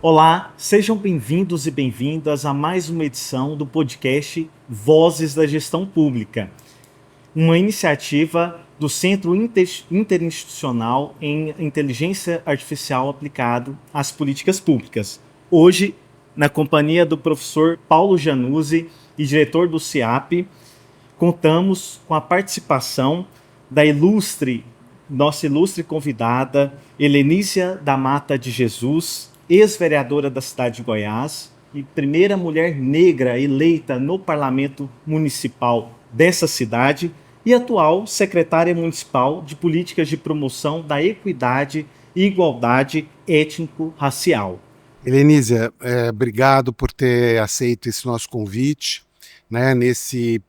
Olá, sejam bem-vindos e bem-vindas a mais uma edição do podcast Vozes da Gestão Pública, uma iniciativa do Centro Interinstitucional em Inteligência Artificial aplicado às políticas públicas. Hoje, na companhia do professor Paulo Januzzi e diretor do CIAP, contamos com a participação da nossa ilustre convidada, Helenísia da Mata de Jesus, ex-vereadora da cidade de Goiás e primeira mulher negra eleita no Parlamento Municipal dessa cidade e atual secretária municipal de políticas de promoção da equidade e igualdade étnico-racial. Helenísia, obrigado por ter aceito esse nosso convite, né? Nesse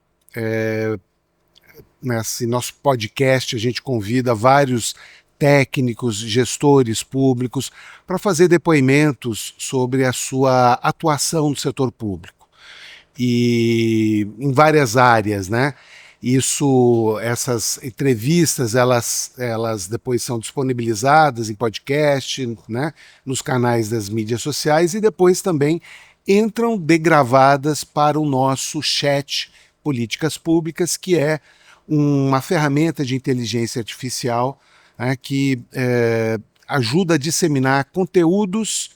nosso podcast, a gente convida vários técnicos, gestores públicos para fazer depoimentos sobre a sua atuação no setor público e em várias áreas, né? Essas entrevistas, elas depois são disponibilizadas em podcast, né, nos canais das mídias sociais e depois também entram degravadas para o nosso chat Políticas Públicas, que é uma ferramenta de inteligência artificial, né, que ajuda a disseminar conteúdos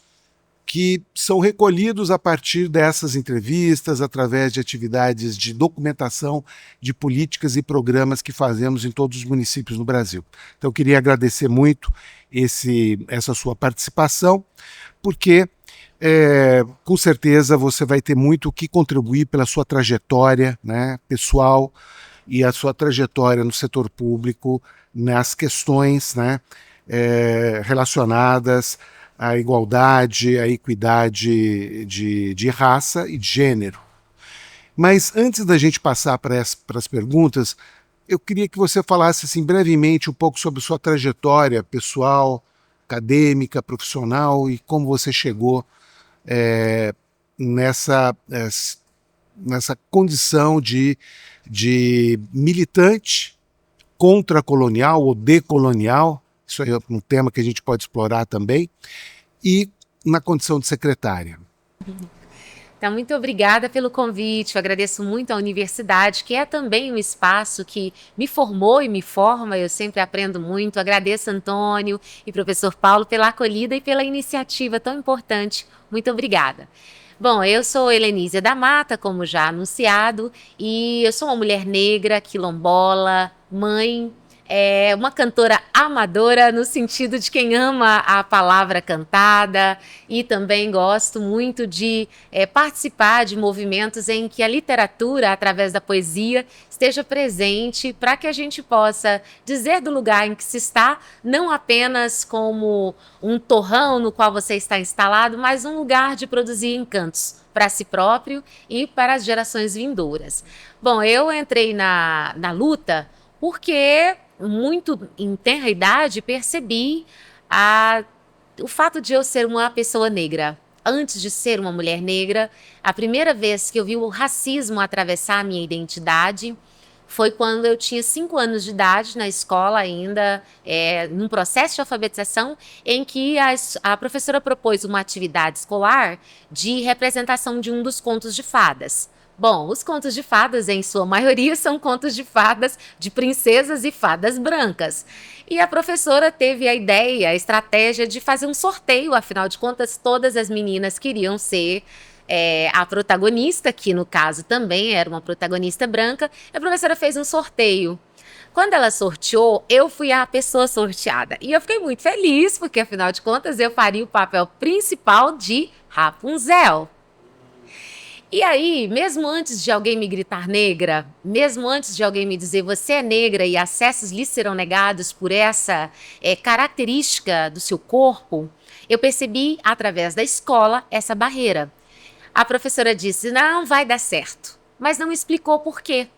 que são recolhidos a partir dessas entrevistas, através de atividades de documentação de políticas e programas que fazemos em todos os municípios no Brasil. Então, eu queria agradecer muito essa sua participação, porque com certeza você vai ter muito o que contribuir pela sua trajetória, né, pessoal e a sua trajetória no setor público, nas questões, né, relacionadas à igualdade, à equidade de raça e de gênero. Mas antes da gente passar para as perguntas, eu queria que você falasse assim, brevemente um pouco sobre sua trajetória pessoal, acadêmica, profissional e como você chegou nessa condição de militante contra-colonial ou decolonial. Isso é um tema que a gente pode explorar também, e na condição de secretária. Então, muito obrigada pelo convite, eu agradeço muito à universidade, que é também um espaço que me formou e me forma, eu sempre aprendo muito. Agradeço Antônio e professor Paulo pela acolhida e pela iniciativa tão importante. Muito obrigada. Bom, eu sou Helenísia da Mata, como já anunciado, e eu sou uma mulher negra, quilombola, mãe, uma cantora amadora no sentido de quem ama a palavra cantada, e também gosto muito de participar de movimentos em que a literatura, através da poesia, esteja presente para que a gente possa dizer do lugar em que se está, não apenas como um torrão no qual você está instalado, mas um lugar de produzir encantos para si próprio e para as gerações vindouras. Bom, eu entrei na luta porque muito em tenra idade percebi o fato de eu ser uma pessoa negra. Antes de ser uma mulher negra, a primeira vez que eu vi o racismo atravessar a minha identidade foi quando eu tinha 5 anos de idade, na escola ainda, num processo de alfabetização, em que a professora propôs uma atividade escolar de representação de um dos contos de fadas. Bom, os contos de fadas, em sua maioria, são contos de fadas de princesas e fadas brancas. E a professora teve a ideia, a estratégia de fazer um sorteio, afinal de contas, todas as meninas queriam ser a protagonista, que no caso também era uma protagonista branca. A professora fez um sorteio. Quando ela sorteou, eu fui a pessoa sorteada. E eu fiquei muito feliz, porque afinal de contas eu faria o papel principal de Rapunzel. E aí, mesmo antes de alguém me gritar negra, mesmo antes de alguém me dizer você é negra e acessos lhe serão negados por essa característica do seu corpo, eu percebi através da escola essa barreira. A professora disse, não vai dar certo, mas não explicou por quê.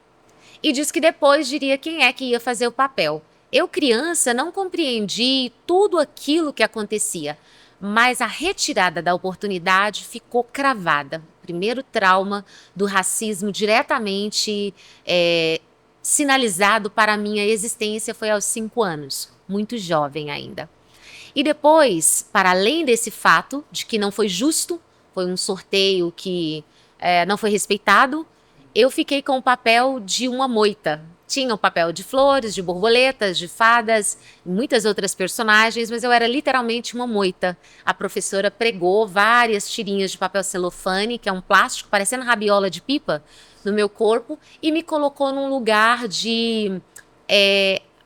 E disse que depois diria quem é que ia fazer o papel. Eu, criança, não compreendi tudo aquilo que acontecia, mas a retirada da oportunidade ficou cravada. Primeiro trauma do racismo diretamente sinalizado para a minha existência foi aos 5 anos, muito jovem ainda. E depois, para além desse fato de que não foi justo, foi um sorteio que não foi respeitado, eu fiquei com o papel de uma moita. Tinha o papel de flores, de borboletas, de fadas, muitas outras personagens, mas eu era literalmente uma moita. A professora pregou várias tirinhas de papel celofane, que é um plástico parecendo rabiola de pipa, no meu corpo e me colocou num lugar de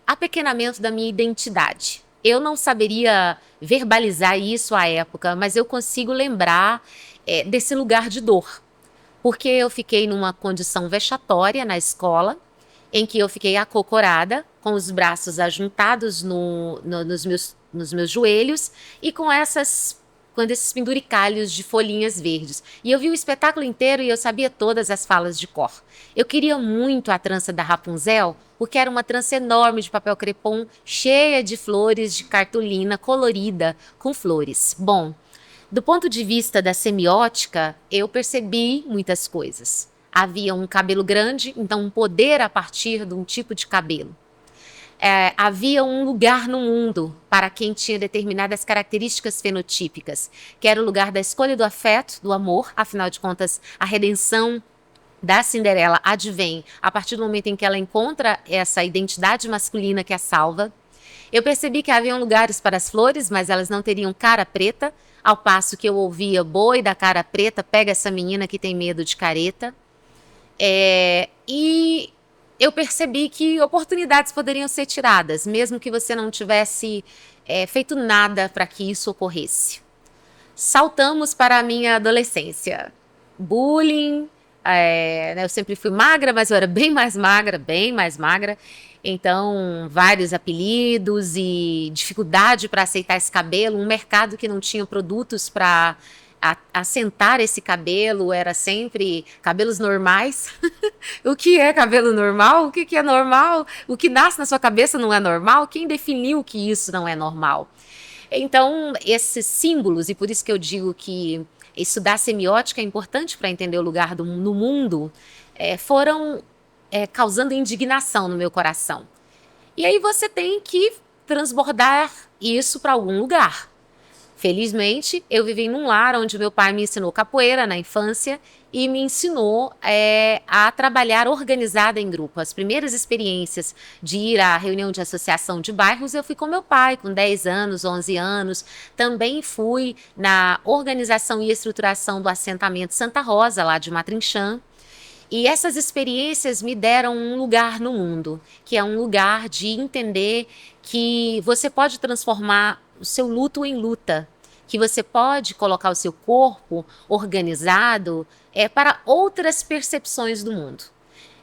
apequenamento da minha identidade. Eu não saberia verbalizar isso à época, mas eu consigo lembrar desse lugar de dor. Porque eu fiquei numa condição vexatória na escola, em que eu fiquei acocorada, com os braços ajuntados nos meus joelhos e com esses penduricalhos de folhinhas verdes. E eu vi o espetáculo inteiro e eu sabia todas as falas de cor. Eu queria muito a trança da Rapunzel, porque era uma trança enorme de papel crepom, cheia de flores de cartolina colorida com flores. Bom, do ponto de vista da semiótica, eu percebi muitas coisas. Havia um cabelo grande, então um poder a partir de um tipo de cabelo. Havia um lugar no mundo para quem tinha determinadas características fenotípicas, que era o lugar da escolha do afeto, do amor, afinal de contas, a redenção da Cinderela advém a partir do momento em que ela encontra essa identidade masculina que a salva. Eu percebi que haviam lugares para as flores, mas elas não teriam cara preta, ao passo que eu ouvia boi da cara preta, pega essa menina que tem medo de careta. E eu percebi que oportunidades poderiam ser tiradas, mesmo que você não tivesse feito nada para que isso ocorresse. Saltamos para a minha adolescência. Bullying, eu sempre fui magra, mas eu era bem mais magra. Então, vários apelidos e dificuldade para aceitar esse cabelo, um mercado que não tinha produtos para assentar esse cabelo, era sempre cabelos normais. O que é cabelo normal? O que é normal? O que nasce na sua cabeça não é normal? Quem definiu que isso não é normal? Então, esses símbolos, e por isso que eu digo que estudar semiótica é importante para entender o lugar no mundo, foram causando indignação no meu coração. E aí você tem que transbordar isso para algum lugar. Felizmente, eu vivi num lar onde meu pai me ensinou capoeira na infância e me ensinou a trabalhar organizada em grupo. As primeiras experiências de ir à reunião de associação de bairros, eu fui com meu pai, com 10 anos, 11 anos. Também fui na organização e estruturação do assentamento Santa Rosa, lá de Matrinchã. E essas experiências me deram um lugar no mundo, que é um lugar de entender que você pode transformar o seu luto em luta, que você pode colocar o seu corpo organizado para outras percepções do mundo.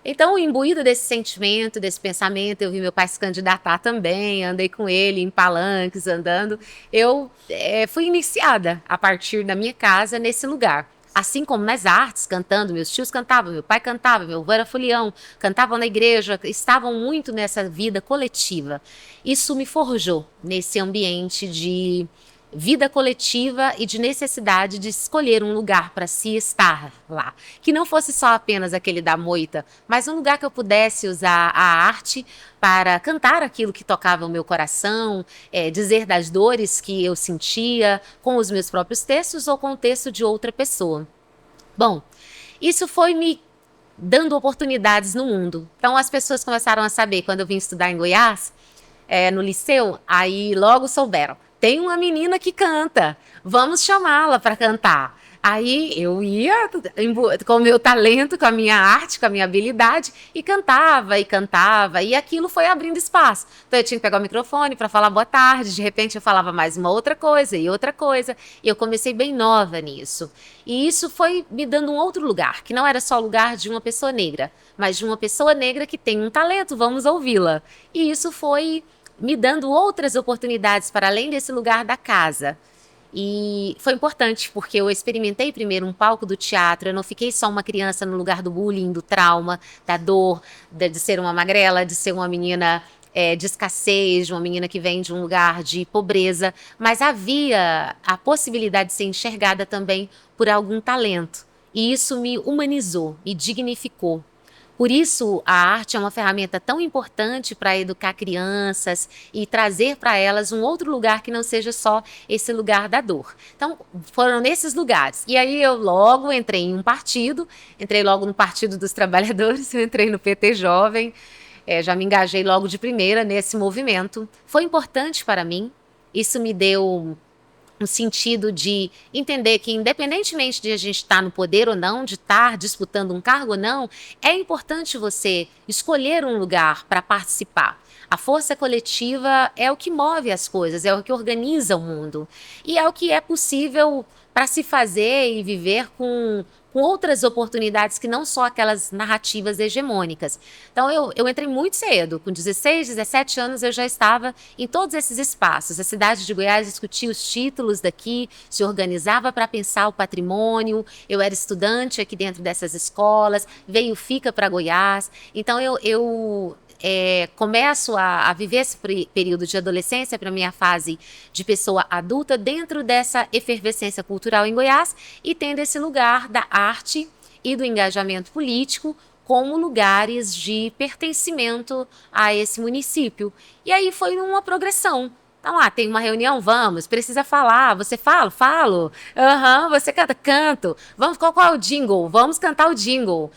Então, imbuído desse sentimento, desse pensamento, eu vi meu pai se candidatar também, andei com ele em palanques, andando. Eu fui iniciada a partir da minha casa nesse lugar. Assim como nas artes, cantando, meus tios cantavam, meu pai cantava, meu avô era folião, cantavam na igreja, estavam muito nessa vida coletiva. Isso me forjou nesse ambiente de vida coletiva e de necessidade de escolher um lugar para se estar lá. Que não fosse só apenas aquele da moita, mas um lugar que eu pudesse usar a arte para cantar aquilo que tocava o meu coração, dizer das dores que eu sentia com os meus próprios textos ou com o texto de outra pessoa. Bom, isso foi me dando oportunidades no mundo. Então as pessoas começaram a saber, quando eu vim estudar em Goiás, no liceu, aí logo souberam. Tem uma menina que canta, vamos chamá-la para cantar. Aí eu ia com o meu talento, com a minha arte, com a minha habilidade, e cantava, e aquilo foi abrindo espaço. Então eu tinha que pegar o microfone para falar boa tarde, de repente eu falava mais uma outra coisa, e eu comecei bem nova nisso. E isso foi me dando um outro lugar, que não era só o lugar de uma pessoa negra, mas de uma pessoa negra que tem um talento, vamos ouvi-la. E isso foi me dando outras oportunidades para além desse lugar da casa. E foi importante, porque eu experimentei primeiro um palco do teatro, eu não fiquei só uma criança no lugar do bullying, do trauma, da dor, de ser uma magrela, de ser uma menina de escassez, de uma menina que vem de um lugar de pobreza, mas havia a possibilidade de ser enxergada também por algum talento. E isso me humanizou, me dignificou. Por isso, a arte é uma ferramenta tão importante para educar crianças e trazer para elas um outro lugar que não seja só esse lugar da dor. Então, foram nesses lugares. E aí eu logo entrei em um partido, entrei logo no Partido dos Trabalhadores, eu entrei no PT Jovem, já me engajei logo de primeira nesse movimento. Foi importante para mim, isso me deu no sentido de entender que, independentemente de a gente estar no poder ou não, de estar disputando um cargo ou não, é importante você escolher um lugar para participar. A força coletiva é o que move as coisas, é o que organiza o mundo. E é o que é possível para se fazer e viver com outras oportunidades que não só aquelas narrativas hegemônicas. Então, eu entrei muito cedo, com 16, 17 anos eu já estava em todos esses espaços. A cidade de Goiás discutia os títulos daqui, se organizava para pensar o patrimônio, eu era estudante aqui dentro dessas escolas, veio o FICA para Goiás. Então, eu começo a viver esse período de adolescência para minha fase de pessoa adulta dentro dessa efervescência cultural em Goiás e tendo esse lugar da arte e do engajamento político como lugares de pertencimento a esse município. E aí foi uma progressão. Então, tem uma reunião, vamos, precisa falar, você fala? Falo. Você canta? Canto. Vamos, qual é o jingle? Vamos cantar o jingle.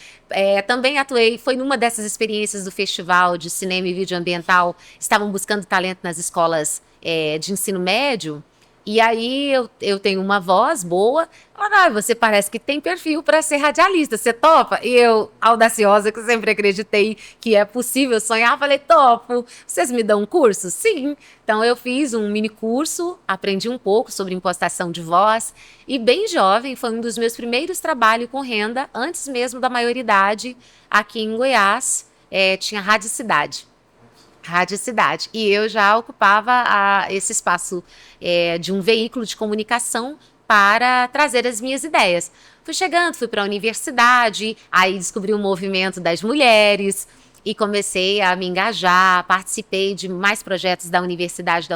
Também atuei, foi numa dessas experiências do Festival de Cinema e Vídeo Ambiental, estavam buscando talento nas escolas de ensino médio, e aí eu tenho uma voz boa, você parece que tem perfil para ser radialista, você topa? E eu, audaciosa, que sempre acreditei que é possível sonhar, falei, topo, vocês me dão um curso? Sim. Então eu fiz um mini curso, aprendi um pouco sobre impostação de voz, e bem jovem, foi um dos meus primeiros trabalhos com renda, antes mesmo da maioridade, aqui em Goiás, tinha Rádio Cidade. Rádio Cidade. E eu já ocupava esse espaço de um veículo de comunicação para trazer as minhas ideias. Fui chegando, fui para a universidade, aí descobri o movimento das mulheres e comecei a me engajar, participei de mais projetos da Universidade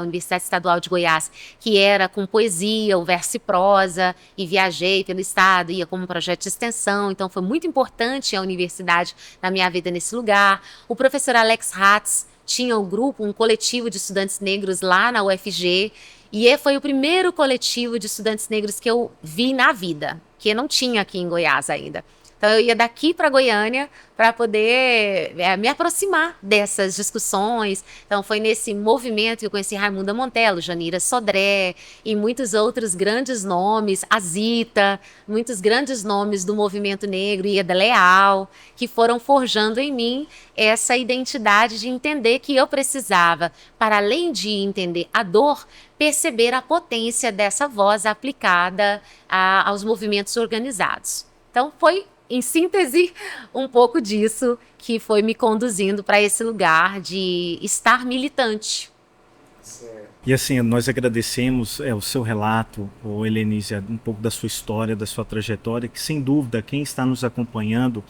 Estadual de Goiás, que era com poesia, o verso e prosa, e viajei pelo estado, ia como projeto de extensão, então foi muito importante a universidade na minha vida nesse lugar. O professor Alex Hatz tinha um grupo, um coletivo de estudantes negros lá na UFG, e foi o primeiro coletivo de estudantes negros que eu vi na vida, que não tinha aqui em Goiás ainda. Então eu ia daqui para Goiânia para poder me aproximar dessas discussões. Então foi nesse movimento que eu conheci Raimunda Montello, Janira Sodré e muitos outros grandes nomes, a Zita, muitos grandes nomes do movimento negro, Ieda Leal, que foram forjando em mim essa identidade de entender que eu precisava, para além de entender a dor, perceber a potência dessa voz aplicada aos movimentos organizados. Então foi, em síntese, um pouco disso que foi me conduzindo para esse lugar de estar militante. E assim, nós agradecemos o seu relato, Helenísia, um pouco da sua história, da sua trajetória, que sem dúvida quem está nos acompanhando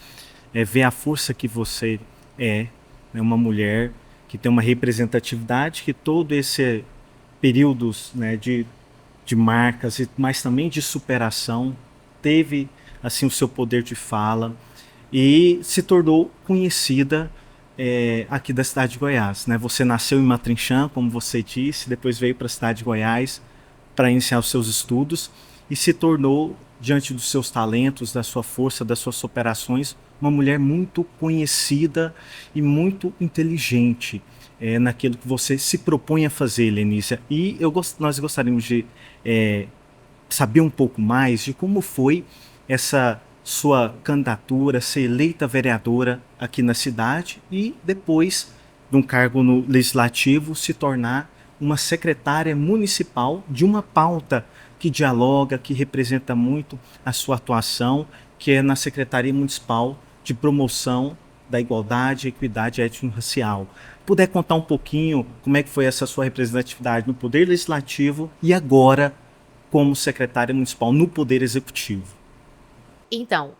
vê a força que você é, né, uma mulher que tem uma representatividade, que todo esse períodos, né, de marcas, mas também de superação, teve assim o seu poder de fala e se tornou conhecida aqui da cidade de Goiás, né? Você nasceu em Matrinchã, como você disse, depois veio para a cidade de Goiás para iniciar os seus estudos e se tornou, diante dos seus talentos, da sua força, das suas superações, uma mulher muito conhecida e muito inteligente naquilo que você se propõe a fazer, Lenícia. E nós gostaríamos de saber um pouco mais de como foi essa sua candidatura, ser eleita vereadora aqui na cidade e depois, de um cargo no legislativo, se tornar uma secretária municipal de uma pauta que dialoga, que representa muito a sua atuação, que é na Secretaria Municipal de Promoção da Igualdade, Equidade Étnico-Racial. Puder contar um pouquinho como é que foi essa sua representatividade no Poder Legislativo e agora como secretária municipal no Poder Executivo. Então,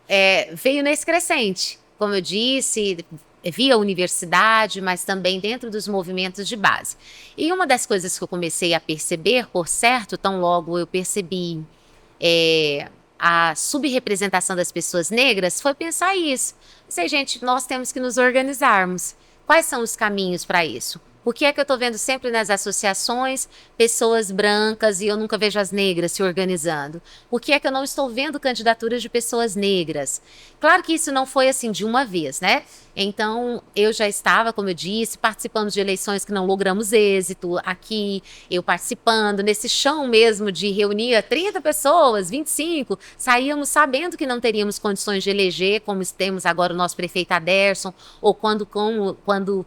veio nesse crescente, como eu disse, via universidade, mas também dentro dos movimentos de base. E uma das coisas que eu comecei a perceber, por certo, tão logo eu percebi a subrepresentação das pessoas negras, foi pensar isso. Sei, gente, nós temos que nos organizarmos. Quais são os caminhos para isso? Por que é que eu estou vendo sempre nas associações pessoas brancas e eu nunca vejo as negras se organizando? Por que é que eu não estou vendo candidaturas de pessoas negras? Claro que isso não foi assim de uma vez, né? Então, eu já estava, como eu disse, participando de eleições que não logramos êxito, aqui eu participando, nesse chão mesmo de reunir 30 pessoas, 25, saíamos sabendo que não teríamos condições de eleger, como temos agora o nosso prefeito Aderson, ou quando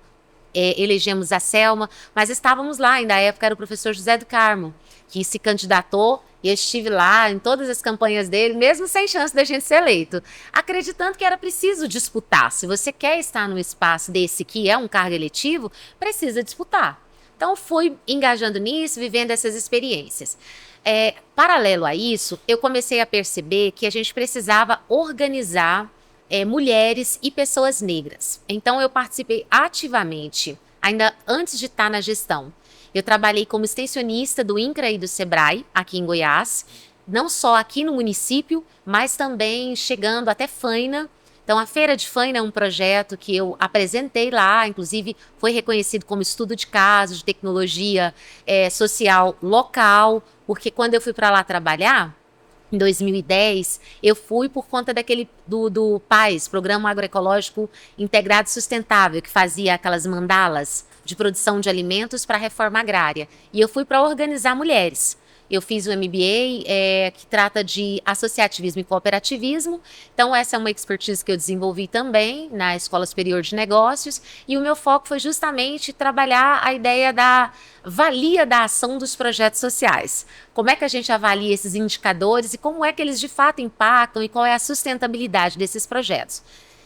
elegemos a Selma, mas estávamos lá, ainda à época era o professor José do Carmo, que se candidatou, e eu estive lá em todas as campanhas dele, mesmo sem chance da gente ser eleito, acreditando que era preciso disputar. Se você quer estar num espaço desse que é um cargo eletivo, precisa disputar. Então fui engajando nisso, vivendo essas experiências. Paralelo a isso, eu comecei a perceber que a gente precisava organizar mulheres e pessoas negras. Então eu participei ativamente, ainda antes de estar na gestão. Eu trabalhei como extensionista do INCRA e do SEBRAE, aqui em Goiás, não só aqui no município, mas também chegando até Faina. Então, a Feira de Faina é um projeto que eu apresentei lá, inclusive foi reconhecido como estudo de caso de tecnologia social local, porque quando eu fui para lá trabalhar, em 2010, eu fui por conta do PAIS, Programa Agroecológico Integrado Sustentável, que fazia aquelas mandalas de produção de alimentos para a reforma agrária. E eu fui para organizar mulheres. Eu fiz o MBA, que trata de associativismo e cooperativismo. Então, essa é uma expertise que eu desenvolvi também na Escola Superior de Negócios. E o meu foco foi justamente trabalhar a ideia da valia da ação dos projetos sociais. Como é que a gente avalia esses indicadores e como é que eles de fato impactam e qual é a sustentabilidade desses projetos.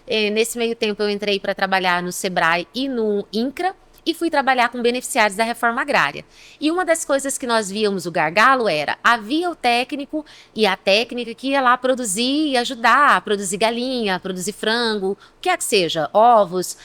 Nesse meio tempo, eu entrei para trabalhar no SEBRAE e no INCRA, e fui trabalhar com beneficiários da reforma agrária. E uma das coisas que nós víamos o gargalo era, havia o técnico e a técnica que ia lá produzir e ajudar a produzir galinha, a produzir frango, o que é que seja, ovos,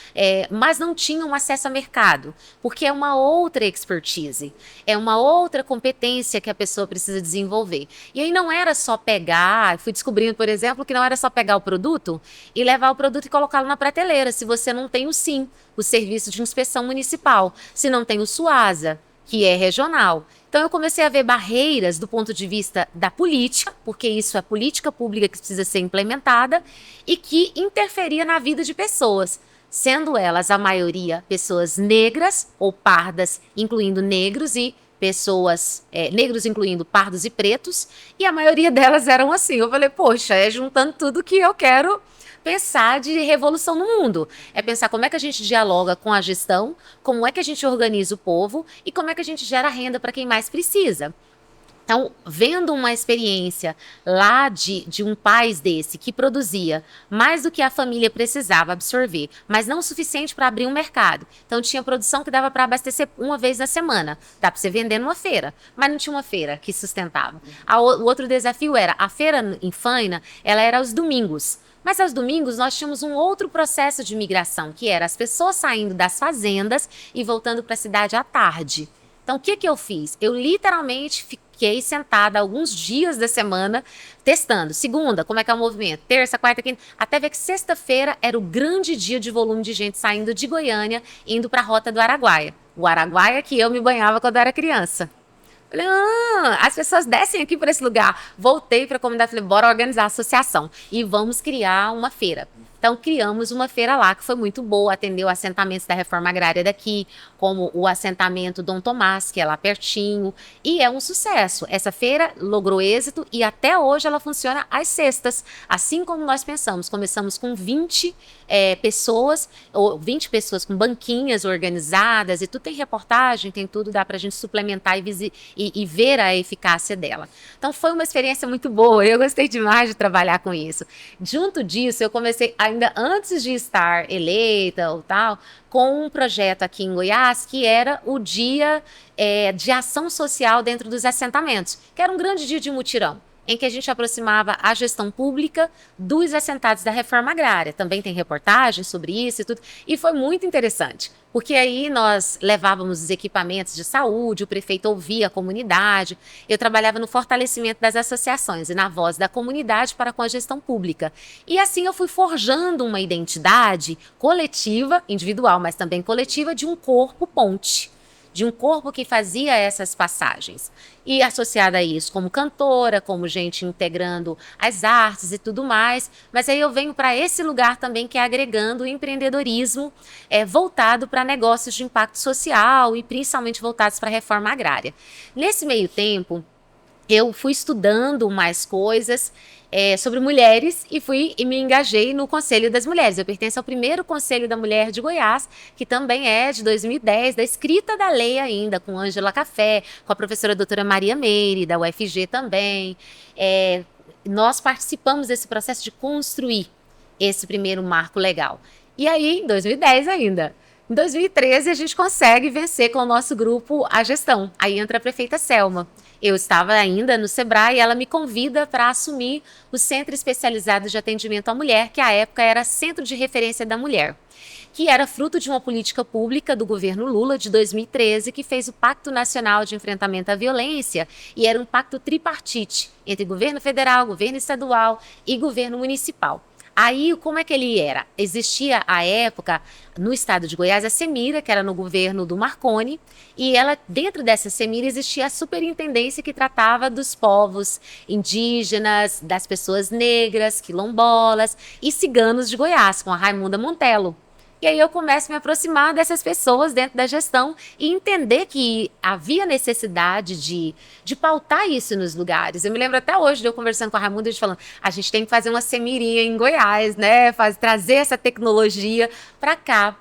mas não tinham acesso a mercado, porque é uma outra expertise, é uma outra competência que a pessoa precisa desenvolver. E aí não era só pegar, fui descobrindo, por exemplo, que não era só pegar o produto e levar o produto e colocá-lo na prateleira, se você não tem o SIM, o Serviço de Inspeção Municipal, se não tem o SUASA, que é regional. Então eu comecei a ver barreiras do ponto de vista da política, porque isso é política pública que precisa ser implementada e que interferia na vida de pessoas, sendo elas, a maioria, pessoas negras ou pardas, incluindo negros e pessoas, negros incluindo pardos e pretos, e a maioria delas eram assim. Eu falei, poxa, juntando tudo que eu quero pensar de revolução no mundo. É pensar como é que a gente dialoga com a gestão, como é que a gente organiza o povo e como é que a gente gera renda para quem mais precisa. Então, vendo uma experiência lá de um país desse que produzia mais do que a família precisava absorver, mas não o suficiente para abrir um mercado. Então, tinha produção que dava para abastecer uma vez na semana. Dá para você vender numa feira, mas não tinha uma feira que sustentava. O outro desafio era, a feira em Faina, ela era aos domingos. Mas aos domingos nós tínhamos um outro processo de migração, que era as pessoas saindo das fazendas e voltando para a cidade à tarde. Então, o que eu fiz? Eu literalmente fiquei sentada alguns dias da semana testando. Segunda, como é que é o movimento? Terça, quarta, quinta, até ver que sexta-feira era o grande dia de volume de gente saindo de Goiânia, indo para a Rota do Araguaia. O Araguaia que eu me banhava quando eu era criança. Falei, as pessoas descem aqui para esse lugar. Voltei para a comunidade, falei, bora organizar a associação e vamos criar uma feira. Então, criamos uma feira lá, que foi muito boa, atendeu assentamentos da reforma agrária daqui, como o assentamento Dom Tomás, que é lá pertinho, e é um sucesso. Essa feira logrou êxito e até hoje ela funciona às sextas, assim como nós pensamos. Começamos com 20 pessoas, ou 20 pessoas com banquinhas organizadas, e tudo tem reportagem, tem tudo, dá para a gente suplementar e ver a eficácia dela. Então, foi uma experiência muito boa, eu gostei demais de trabalhar com isso. Junto disso, eu comecei ainda antes de estar eleita ou tal, com um projeto aqui em Goiás, que era o dia de ação social dentro dos assentamentos, que era um grande dia de mutirão. em que a gente aproximava a gestão pública dos assentados da reforma agrária. Também tem reportagens sobre isso e tudo. E foi muito interessante, porque aí nós levávamos os equipamentos de saúde, o prefeito ouvia a comunidade. Eu trabalhava no fortalecimento das associações e na voz da comunidade para com a gestão pública. E assim eu fui forjando uma identidade coletiva, individual, mas também coletiva, de um corpo ponte, de um corpo que fazia essas passagens. E associada a isso como cantora, como gente integrando as artes e tudo mais. Mas aí eu venho para esse lugar também que é agregando o empreendedorismo voltado para negócios de impacto social e principalmente voltados para a reforma agrária. Nesse meio tempo, eu fui estudando mais coisas sobre mulheres e me engajei no Conselho das Mulheres. Eu pertenço ao primeiro Conselho da Mulher de Goiás, que também é de 2010, da escrita da lei ainda, com Ângela Café, com a professora doutora Maria Meire, da UFG também. Nós participamos desse processo de construir esse primeiro marco legal. E aí, em 2010 ainda, em 2013, a gente consegue vencer com o nosso grupo a gestão. Aí entra a prefeita Selma. Eu estava ainda no Sebrae e ela me convida para assumir o Centro Especializado de Atendimento à Mulher, que à época era Centro de Referência da Mulher, que era fruto de uma política pública do governo Lula de 2013, que fez o Pacto Nacional de Enfrentamento à Violência, e era um pacto tripartite entre governo federal, governo estadual e governo municipal. Aí, como é que ele era? Existia, à época, no estado de Goiás, a Semira, que era no governo do Marconi, e dentro dessa Semira existia a superintendência que tratava dos povos indígenas, das pessoas negras, quilombolas e ciganos de Goiás, com a Raimunda Montello. E aí eu começo a me aproximar dessas pessoas dentro da gestão e entender que havia necessidade de pautar isso nos lugares. Eu me lembro até hoje de eu conversando com a Raimunda e falando, a gente tem que fazer uma semirinha em Goiás, né? Trazer essa tecnologia para cá.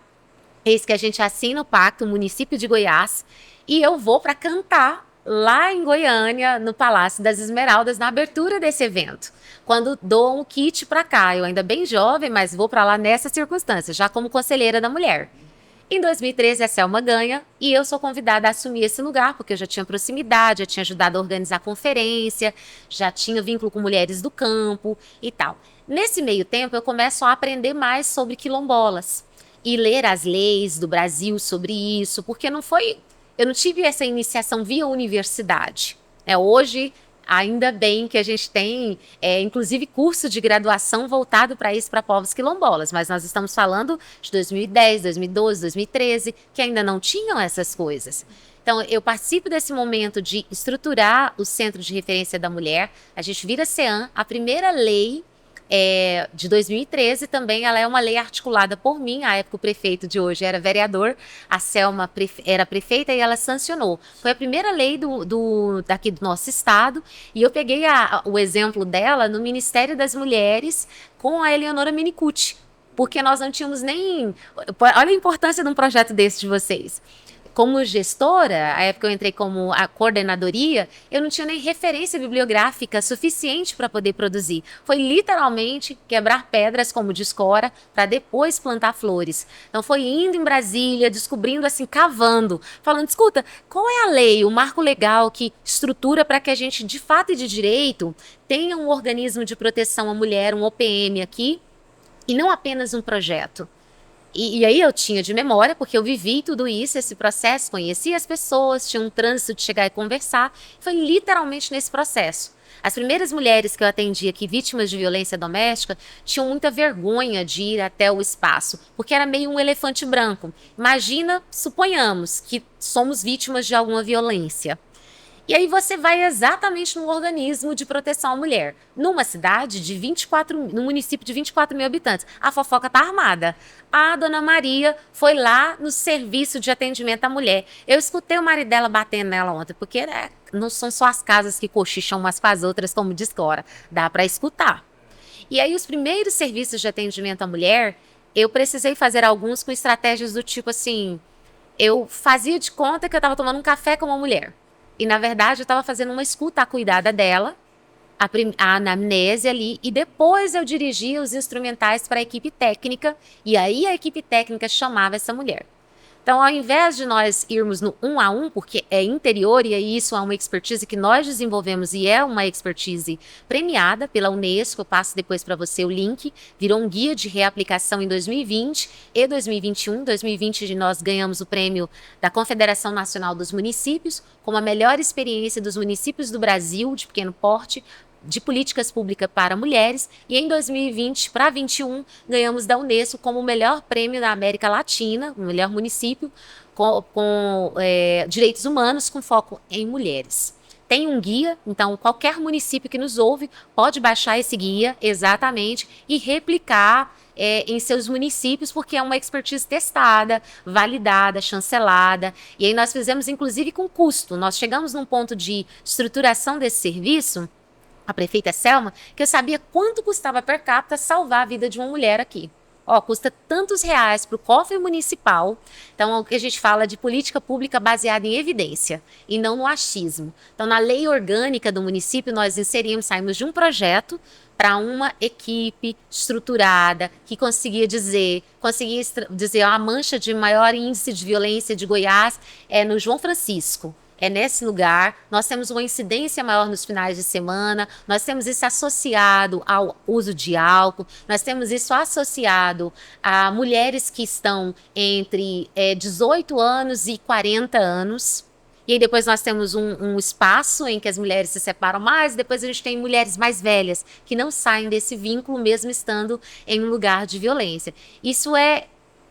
Eis que a gente assina o pacto, o município de Goiás, e eu vou para cantar lá em Goiânia, no Palácio das Esmeraldas, na abertura desse evento, quando dou um kit para cá. Eu ainda bem jovem, mas vou para lá nessa circunstância, já como conselheira da mulher. Em 2013, a Selma ganha e eu sou convidada a assumir esse lugar, porque eu já tinha proximidade, já tinha ajudado a organizar conferência, já tinha vínculo com mulheres do campo e tal. Nesse meio tempo, eu começo a aprender mais sobre quilombolas e ler as leis do Brasil sobre isso, porque eu não tive essa iniciação via universidade. Hoje, ainda bem que a gente tem, inclusive, curso de graduação voltado para isso, para povos quilombolas, mas nós estamos falando de 2010, 2012, 2013, que ainda não tinham essas coisas. Então, eu participo desse momento de estruturar o Centro de Referência da Mulher. A gente vira CEAM, a primeira lei de 2013 também, ela é uma lei articulada por mim. À época o prefeito de hoje era vereador, a Selma era prefeita e ela sancionou. Foi a primeira lei daqui do nosso estado e eu peguei o exemplo dela no Ministério das Mulheres com a Eleonora Minicucci, porque nós não tínhamos nem... Olha a importância de um projeto desse de vocês. Como gestora, a época eu entrei como a coordenadoria, eu não tinha nem referência bibliográfica suficiente para poder produzir. Foi literalmente quebrar pedras como de escora para depois plantar flores. Então foi indo em Brasília, descobrindo assim, cavando, falando, escuta, qual é a lei, o marco legal que estrutura para que a gente, de fato e de direito, tenha um organismo de proteção à mulher, um OPM aqui, e não apenas um projeto. E aí eu tinha de memória, porque eu vivi tudo isso, esse processo, conhecia as pessoas, tinha um trânsito de chegar e conversar. Foi literalmente nesse processo. As primeiras mulheres que eu atendi aqui, vítimas de violência doméstica, tinham muita vergonha de ir até o espaço, porque era meio um elefante branco. Imagina, suponhamos que somos vítimas de alguma violência. E aí você vai exatamente no organismo de proteção à mulher, numa cidade de num município de 24 mil habitantes. A fofoca tá armada. A dona Maria foi lá no serviço de atendimento à mulher. Eu escutei o marido dela batendo nela ontem, porque não são só as casas que cochicham umas com as outras, como diz Cora. Dá para escutar. E aí os primeiros serviços de atendimento à mulher, eu precisei fazer alguns com estratégias do tipo assim, eu fazia de conta que eu estava tomando um café com uma mulher. E, na verdade, eu estava fazendo uma escuta acuidada dela, a anamnese ali, e depois eu dirigia os instrumentais para a equipe técnica, e aí a equipe técnica chamava essa mulher. Então, ao invés de nós irmos no 1 a 1, porque é interior e isso é uma expertise que nós desenvolvemos e é uma expertise premiada pela Unesco, eu passo depois para você o link, virou um guia de reaplicação em 2020 e 2021. Em 2020 nós ganhamos o prêmio da Confederação Nacional dos Municípios como a melhor experiência dos municípios do Brasil de pequeno porte de políticas públicas para mulheres, e em 2020 para 2021 ganhamos da Unesco como o melhor prêmio da América Latina, o melhor município com direitos humanos com foco em mulheres. Tem um guia, então qualquer município que nos ouve pode baixar esse guia exatamente e replicar em seus municípios, porque é uma expertise testada, validada, chancelada, e aí nós fizemos inclusive com custo. Nós chegamos num ponto de estruturação desse serviço, a prefeita Selma, que eu sabia quanto custava per capita salvar a vida de uma mulher aqui. Custa tantos reais para o cofre municipal. Então, o que a gente fala de política pública baseada em evidência e não no achismo. Então, na lei orgânica do município, nós saímos de um projeto para uma equipe estruturada que conseguia dizer a mancha de maior índice de violência de Goiás é no João Francisco. É nesse lugar, nós temos uma incidência maior nos finais de semana, nós temos isso associado ao uso de álcool, nós temos isso associado a mulheres que estão entre 18 anos e 40 anos. E aí depois nós temos um espaço em que as mulheres se separam mais, depois a gente tem mulheres mais velhas que não saem desse vínculo mesmo estando em um lugar de violência. Isso é,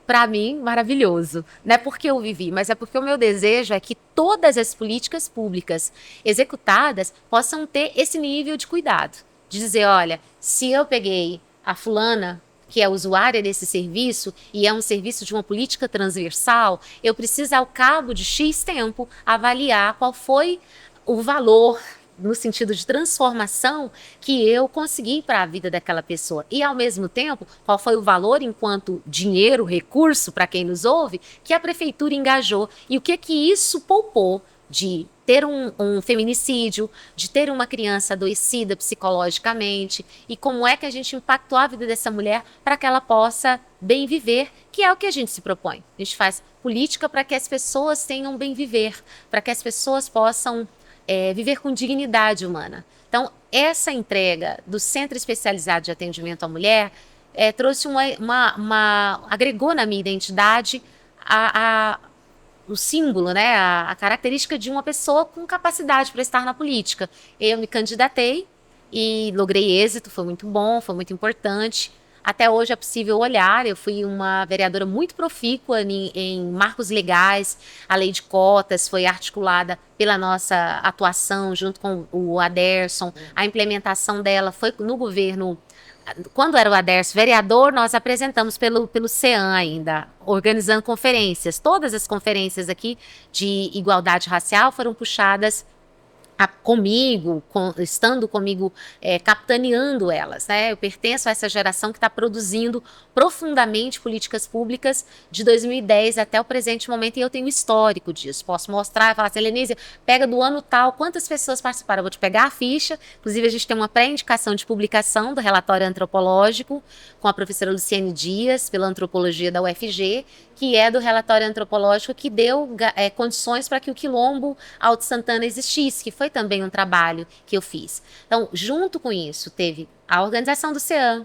para mim, maravilhoso. Não é porque eu vivi, mas é porque o meu desejo é que todas as políticas públicas executadas possam ter esse nível de cuidado. De dizer, olha, se eu peguei a fulana, que é usuária desse serviço, e é um serviço de uma política transversal, eu preciso, ao cabo de X tempo, avaliar qual foi o valor no sentido de transformação que eu consegui para a vida daquela pessoa. E, ao mesmo tempo, qual foi o valor enquanto dinheiro, recurso, para quem nos ouve, que a prefeitura engajou. E o que isso poupou de ter um feminicídio, de ter uma criança adoecida psicologicamente, e como é que a gente impactou a vida dessa mulher para que ela possa bem viver, que é o que a gente se propõe. A gente faz política para que as pessoas tenham bem viver, para que as pessoas possam viver com dignidade humana. Então, essa entrega do Centro Especializado de Atendimento à Mulher trouxe agregou na minha identidade o símbolo, né, a característica de uma pessoa com capacidade para estar na política. Eu me candidatei e logrei êxito, foi muito bom, foi muito importante. Até hoje é possível olhar, eu fui uma vereadora muito profícua em marcos legais, a lei de cotas foi articulada pela nossa atuação junto com o Aderson, a implementação dela foi no governo. Quando era o Aderson vereador, nós apresentamos pelo CEAM ainda, organizando conferências. Todas as conferências aqui de igualdade racial foram puxadas comigo, estando comigo, capitaneando elas, né? Eu pertenço a essa geração que está produzindo profundamente políticas públicas de 2010 até o presente momento, e eu tenho histórico disso. Posso mostrar e falar assim, Helenise, pega do ano tal, quantas pessoas participaram? Eu vou te pegar a ficha, inclusive a gente tem uma pré-indicação de publicação do relatório antropológico com a professora Luciane Dias, pela antropologia da UFG, que é do relatório antropológico que deu condições para que o Quilombo Alto Santana existisse, que foi também um trabalho que eu fiz. Então, junto com isso, teve a organização do CEAM,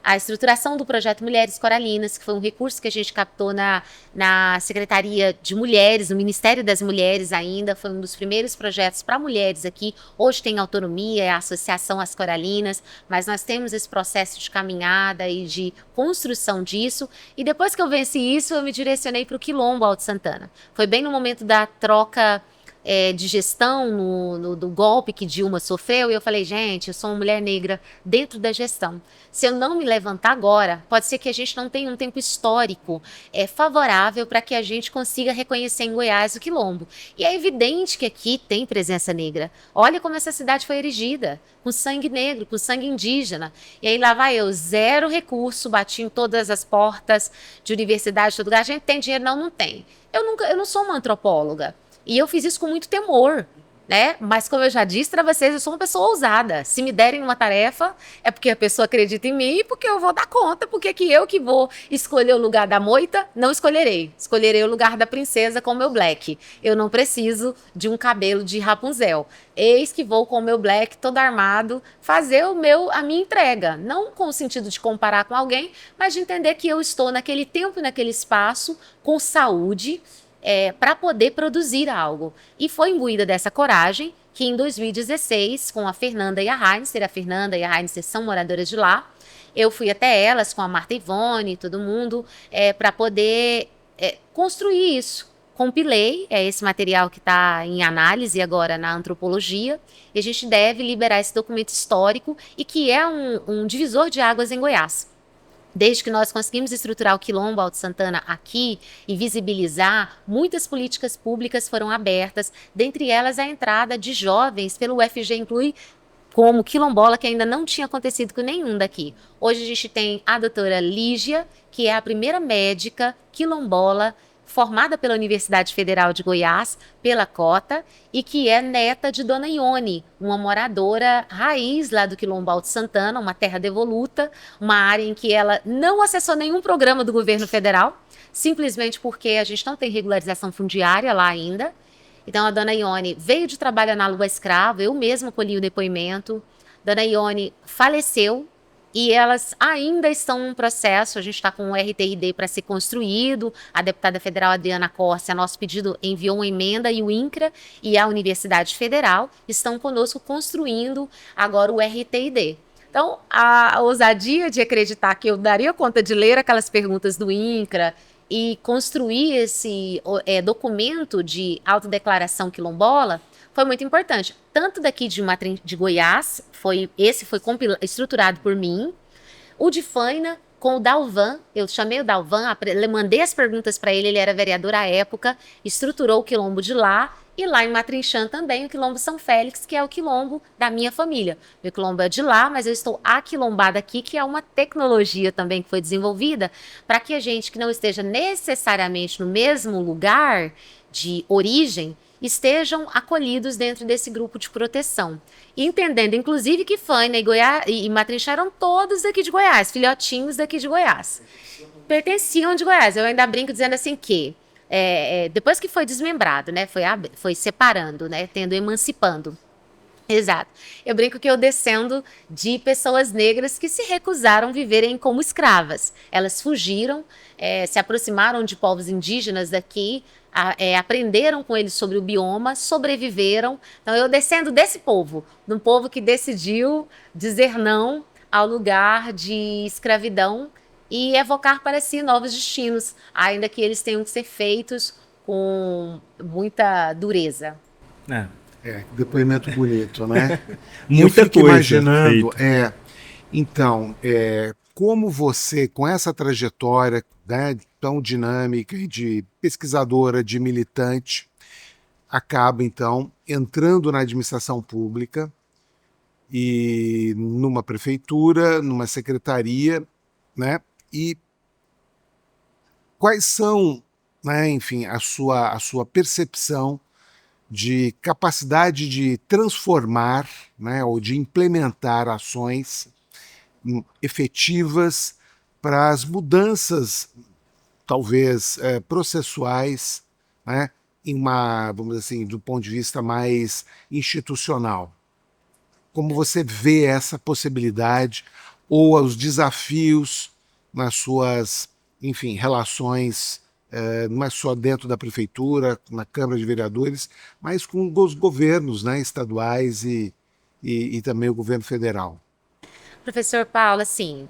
a estruturação do projeto Mulheres Coralinas, que foi um recurso que a gente captou na Secretaria de Mulheres, no Ministério das Mulheres ainda, foi um dos primeiros projetos para mulheres aqui. Hoje tem autonomia, é a Associação As Coralinas, mas nós temos esse processo de caminhada e de construção disso. E depois que eu venci isso, eu me direcionei para o Quilombo Alto Santana. Foi bem no momento da troca de gestão, do golpe que Dilma sofreu, e eu falei, gente, eu sou uma mulher negra dentro da gestão. Se eu não me levantar agora, pode ser que a gente não tenha um tempo histórico favorável para que a gente consiga reconhecer em Goiás o Quilombo. E é evidente que aqui tem presença negra. Olha como essa cidade foi erigida, com sangue negro, com sangue indígena. E aí lá vai eu, zero recurso, bati em todas as portas de universidade, todo lugar. A gente tem dinheiro? Não, não tem. Eu não sou uma antropóloga. E eu fiz isso com muito temor. né? Mas como eu já disse para vocês, eu sou uma pessoa ousada. Se me derem uma tarefa, é porque a pessoa acredita em mim e porque eu vou dar conta, porque que eu que vou escolher o lugar da moita, não escolherei. Escolherei o lugar da princesa com o meu black. Eu não preciso de um cabelo de Rapunzel. Eis que vou com o meu black todo armado fazer a minha entrega. Não com o sentido de comparar com alguém, mas de entender que eu estou naquele tempo e naquele espaço com saúde, para poder produzir algo. E foi imbuída dessa coragem que em 2016, com a Fernanda e a Fernanda e a Heinzer são moradoras de lá, eu fui até elas com a Marta Ivone e todo mundo para poder construir isso. Compilei esse material que está em análise agora na antropologia, e a gente deve liberar esse documento histórico e que é um divisor de águas em Goiás. Desde que nós conseguimos estruturar o Quilombo Alto Santana aqui e visibilizar, muitas políticas públicas foram abertas, dentre elas a entrada de jovens pelo UFG Inclui como quilombola, que ainda não tinha acontecido com nenhum daqui. Hoje a gente tem a doutora Lígia, que é a primeira médica quilombola formada pela Universidade Federal de Goiás, pela cota, e que é neta de Dona Ione, uma moradora raiz lá do Quilombo Alto Santana, uma terra devoluta, uma área em que ela não acessou nenhum programa do governo federal, simplesmente porque a gente não tem regularização fundiária lá ainda. Então a Dona Ione veio de trabalho na Lua Escravo, eu mesma colhi o depoimento. Dona Ione faleceu, e elas ainda estão em processo. A gente está com um RTID para ser construído. A deputada federal Adriana Corse, a nosso pedido, enviou uma emenda, e o INCRA e a Universidade Federal estão conosco construindo agora o RTID. Então, a ousadia de acreditar que eu daria conta de ler aquelas perguntas do INCRA e construir esse documento de autodeclaração quilombola foi muito importante. Tanto daqui de Goiás, esse foi estruturado por mim. O de Faina, com o Dalvan, eu chamei o Dalvan, mandei as perguntas para ele era vereador à época, estruturou o quilombo de lá. E lá em Matrinchã também, o Quilombo São Félix, que é o quilombo da minha família. Meu quilombo é de lá, mas eu estou aquilombada aqui, que é uma tecnologia também que foi desenvolvida para que a gente que não esteja necessariamente no mesmo lugar de origem, estejam acolhidos dentro desse grupo de proteção. E entendendo, inclusive, que Faina e Matrinchã eram todos daqui de Goiás, filhotinhos daqui de Goiás. Pertenciam de Goiás. Eu ainda brinco dizendo assim que depois que foi desmembrado, né, foi separando, né, emancipando. Exato. Eu brinco que eu descendo de pessoas negras que se recusaram a viverem como escravas. Elas fugiram, se aproximaram de povos indígenas daqui, aprenderam com eles sobre o bioma, sobreviveram. Então eu descendo desse povo, de um povo que decidiu dizer não ao lugar de escravidão e evocar para si novos destinos, ainda que eles tenham que ser feitos com muita dureza. Depoimento bonito, né? Muita eu fico coisa imaginando, então, como você, com essa trajetória, né, tão dinâmica e de pesquisadora, de militante, acaba, então, entrando na administração pública e numa prefeitura, numa secretaria, né? E quais são, né, enfim, a sua percepção de capacidade de transformar, né, ou de implementar ações efetivas para as mudanças, talvez processuais, né, vamos dizer assim, do ponto de vista mais institucional. Como você vê essa possibilidade ou os desafios nas suas, enfim, relações, não é só dentro da prefeitura, na Câmara de Vereadores, mas com os governos, né, estaduais e também o governo federal? Professor Paulo, assim,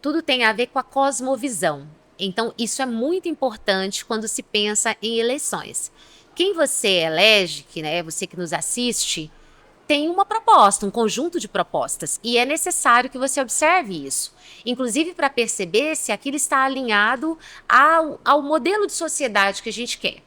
tudo tem a ver com a cosmovisão. Então, isso é muito importante quando se pensa em eleições. Quem você elege, você que nos assiste, tem uma proposta, um conjunto de propostas, e é necessário que você observe isso, inclusive para perceber se aquilo está alinhado ao modelo de sociedade que a gente quer.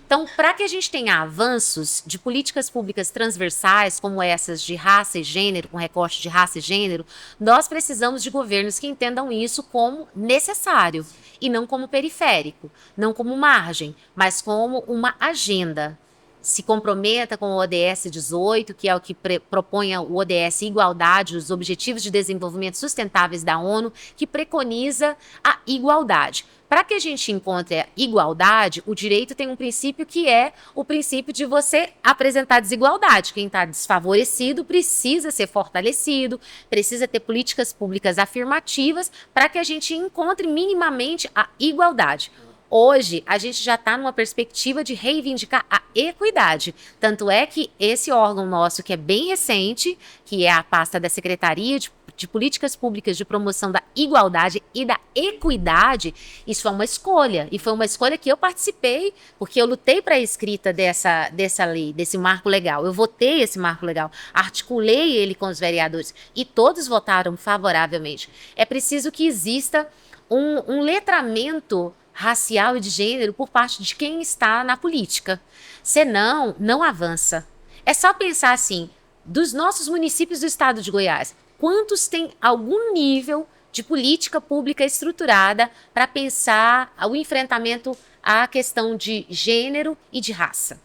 Então, para que a gente tenha avanços de políticas públicas transversais, como essas de raça e gênero, com recorte de raça e gênero, nós precisamos de governos que entendam isso como necessário, e não como periférico, não como margem, mas como uma agenda. se comprometa com o ODS 18, que é o que propõe o ODS Igualdade, os Objetivos de Desenvolvimento Sustentáveis da ONU, que preconiza a igualdade. Para que a gente encontre a igualdade, o direito tem um princípio que é o princípio de você apresentar desigualdade. Quem está desfavorecido precisa ser fortalecido, precisa ter políticas públicas afirmativas para que a gente encontre minimamente a igualdade. Hoje, a gente já está numa perspectiva de reivindicar a equidade. Tanto é que esse órgão nosso, que é bem recente, que é a pasta da Secretaria de Políticas Públicas de Promoção da Igualdade e da Equidade, isso foi uma escolha. E foi uma escolha que eu participei, porque eu lutei para a escrita dessa lei, desse marco legal. Eu votei esse marco legal, articulei ele com os vereadores e todos votaram favoravelmente. É preciso que exista um letramento racial e de gênero por parte de quem está na política. Senão, não avança. É só pensar assim, dos nossos municípios do estado de Goiás, quantos têm algum nível de política pública estruturada para pensar o enfrentamento à questão de gênero e de raça?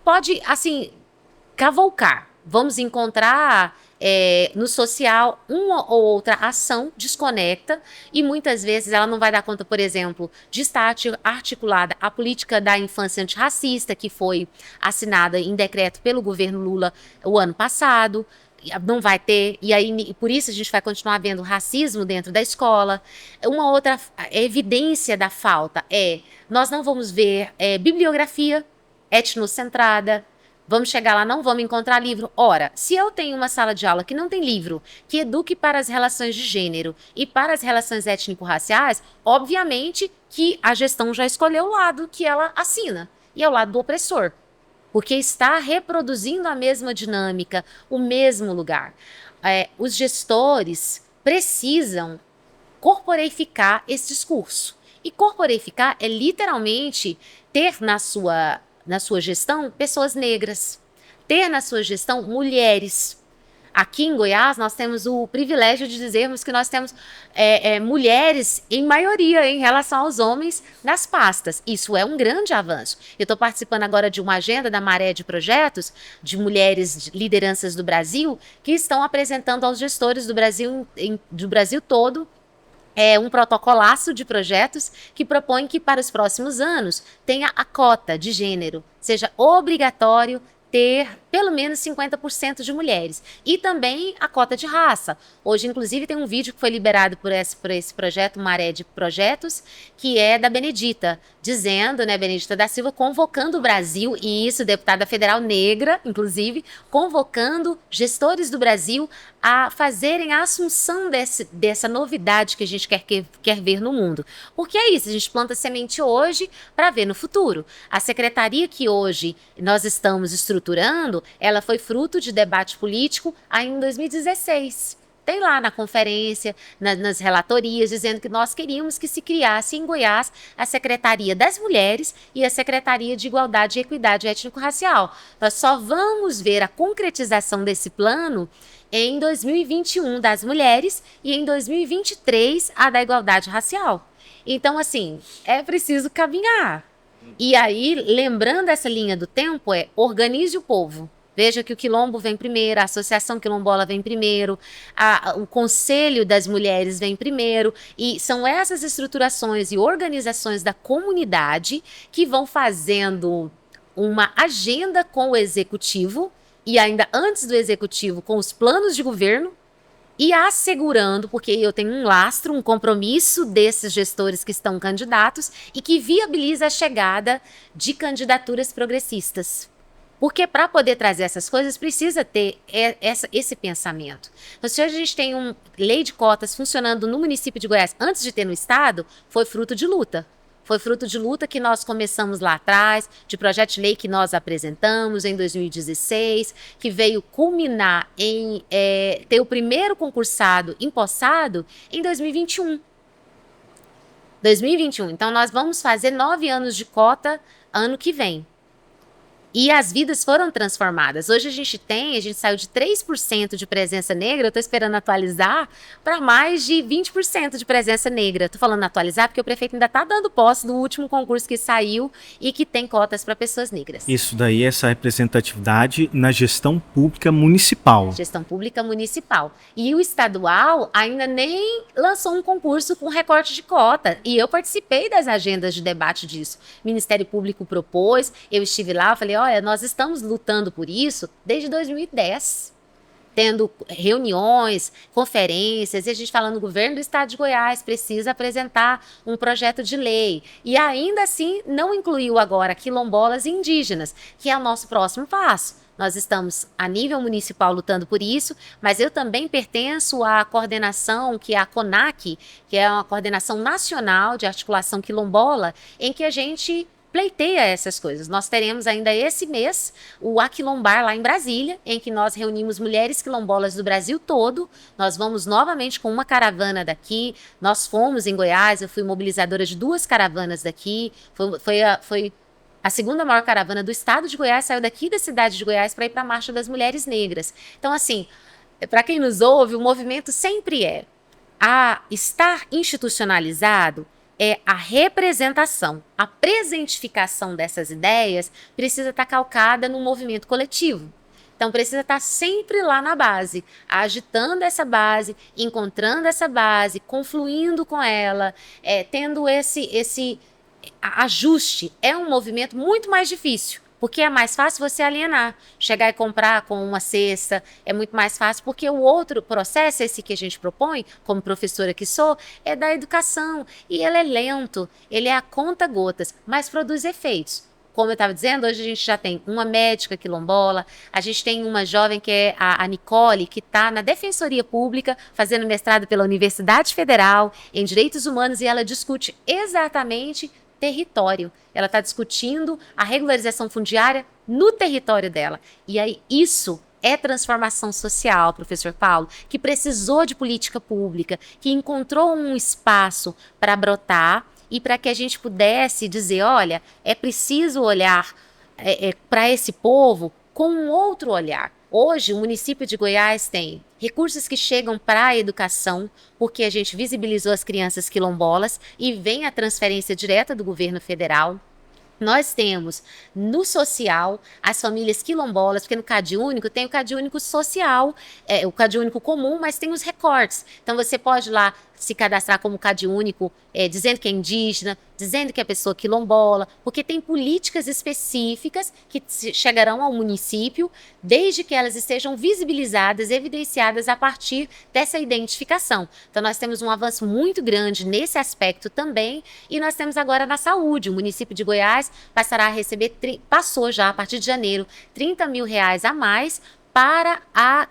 Pode, assim, cavalcar. Vamos encontrar no social uma ou outra ação desconecta e muitas vezes ela não vai dar conta, por exemplo, de estar articulada a política da infância antirracista que foi assinada em decreto pelo governo Lula o ano passado. Não vai ter, e aí por isso a gente vai continuar vendo racismo dentro da escola. Uma outra evidência da falta nós não vamos ver bibliografia etnocentrada. Vamos chegar lá, não vamos encontrar livro. Ora, se eu tenho uma sala de aula que não tem livro, que eduque para as relações de gênero e para as relações étnico-raciais, obviamente que a gestão já escolheu o lado que ela assina, e é o lado do opressor, porque está reproduzindo a mesma dinâmica, o mesmo lugar. Os gestores precisam corporeificar esse discurso. E corporeificar é literalmente ter na sua gestão pessoas negras, ter na sua gestão mulheres. Aqui em Goiás nós temos o privilégio de dizermos que nós temos mulheres em maioria em relação aos homens nas pastas. Isso é um grande avanço. Eu estou participando agora de uma agenda da Maré de Projetos, de mulheres de lideranças do Brasil, que estão apresentando aos gestores do Brasil todo um protocolaço de projetos que propõe que para os próximos anos tenha a cota de gênero, seja obrigatório ter pelo menos 50% de mulheres. E também a cota de raça. Hoje, inclusive, tem um vídeo que foi liberado por esse projeto, Maré de Projetos, que é da Benedita, dizendo, né, Benedita da Silva, convocando o Brasil, e isso, deputada federal negra, inclusive, convocando gestores do Brasil a fazerem a assunção dessa novidade que a gente quer ver no mundo. Porque é isso, a gente planta semente hoje para ver no futuro. A secretaria que hoje nós estamos estruturando, ela foi fruto de debate político ainda em 2016. Tem lá na conferência, nas relatorias, dizendo que nós queríamos que se criasse em Goiás a Secretaria das Mulheres e a Secretaria de Igualdade e Equidade Étnico-Racial. Nós só vamos ver a concretização desse plano em 2021 das mulheres e em 2023 a da igualdade racial. Então, assim, é preciso caminhar. E aí, lembrando essa linha do tempo, organize o povo. Veja que o Quilombo vem primeiro, a Associação Quilombola vem primeiro, o Conselho das Mulheres vem primeiro, e são essas estruturações e organizações da comunidade que vão fazendo uma agenda com o Executivo, e ainda antes do Executivo, com os planos de governo, e assegurando, porque eu tenho um lastro, um compromisso desses gestores que estão candidatos e que viabiliza a chegada de candidaturas progressistas. Porque para poder trazer essas coisas precisa ter esse pensamento. Então, se hoje a gente tem uma lei de cotas funcionando no município de Goiás antes de ter no estado, foi fruto de luta. Foi fruto de luta que nós começamos lá atrás, de projeto de lei que nós apresentamos em 2016, que veio culminar em ter o primeiro concursado empossado em 2021. 2021. Então, nós vamos fazer 9 anos de cota ano que vem. E as vidas foram transformadas. Hoje a gente saiu de 3% de presença negra, eu estou esperando atualizar, para mais de 20% de presença negra. Estou falando atualizar porque o prefeito ainda está dando posse do último concurso que saiu e que tem cotas para pessoas negras. Isso daí, essa representatividade na gestão pública municipal. Gestão pública municipal. E o estadual ainda nem lançou um concurso com recorte de cota. E eu participei das agendas de debate disso. O Ministério Público propôs, eu estive lá, eu falei, olha, nós estamos lutando por isso desde 2010. Tendo reuniões, conferências, e a gente falando, o governo do estado de Goiás precisa apresentar um projeto de lei. E ainda assim, não incluiu agora quilombolas e indígenas, que é o nosso próximo passo. Nós estamos, a nível municipal, lutando por isso, mas eu também pertenço à coordenação, que é a CONAC, que é uma coordenação nacional de articulação quilombola, em que a gente pleiteia essas coisas. Nós teremos ainda esse mês o Aquilombar lá em Brasília, em que nós reunimos mulheres quilombolas do Brasil todo. Nós vamos novamente com uma caravana daqui. Nós fomos em Goiás, eu fui mobilizadora de 2 caravanas daqui. Foi a segunda maior caravana do estado de Goiás, saiu daqui da cidade de Goiás para ir para a Marcha das Mulheres Negras. Então, assim, para quem nos ouve, o movimento sempre a estar institucionalizado, é a representação, a presentificação dessas ideias precisa estar calcada no movimento coletivo. Então, precisa estar sempre lá na base, agitando essa base, encontrando essa base, confluindo com ela, tendo esse ajuste. É um movimento muito mais difícil, porque é mais fácil você alienar, chegar e comprar com uma cesta, é muito mais fácil, porque o outro processo, esse que a gente propõe, como professora que sou, é da educação, e ele é lento, ele é a conta gotas, mas produz efeitos. Como eu estava dizendo, hoje a gente já tem uma médica quilombola, a gente tem uma jovem que é a Nicole, que está na Defensoria Pública, fazendo mestrado pela Universidade Federal em Direitos Humanos, e ela discute exatamente território. Ela está discutindo a regularização fundiária no território dela. E aí isso é transformação social, professor Paulo, que precisou de política pública, que encontrou um espaço para brotar e para que a gente pudesse dizer, olha, é preciso olhar para esse povo com um outro olhar. Hoje, o município de Goiás tem recursos que chegam para a educação, porque a gente visibilizou as crianças quilombolas e vem a transferência direta do governo federal. Nós temos no social as famílias quilombolas, porque no CadÚnico tem o CadÚnico social, o CadÚnico comum, mas tem os recortes. Então você pode lá se cadastrar como CadÚnico, dizendo que é indígena, dizendo que é pessoa quilombola, porque tem políticas específicas que chegarão ao município, desde que elas estejam visibilizadas, evidenciadas a partir dessa identificação. Então nós temos um avanço muito grande nesse aspecto também, e nós temos agora na saúde. O município de Goiás passará a receber, passou já a partir de janeiro, R$30 mil a mais, para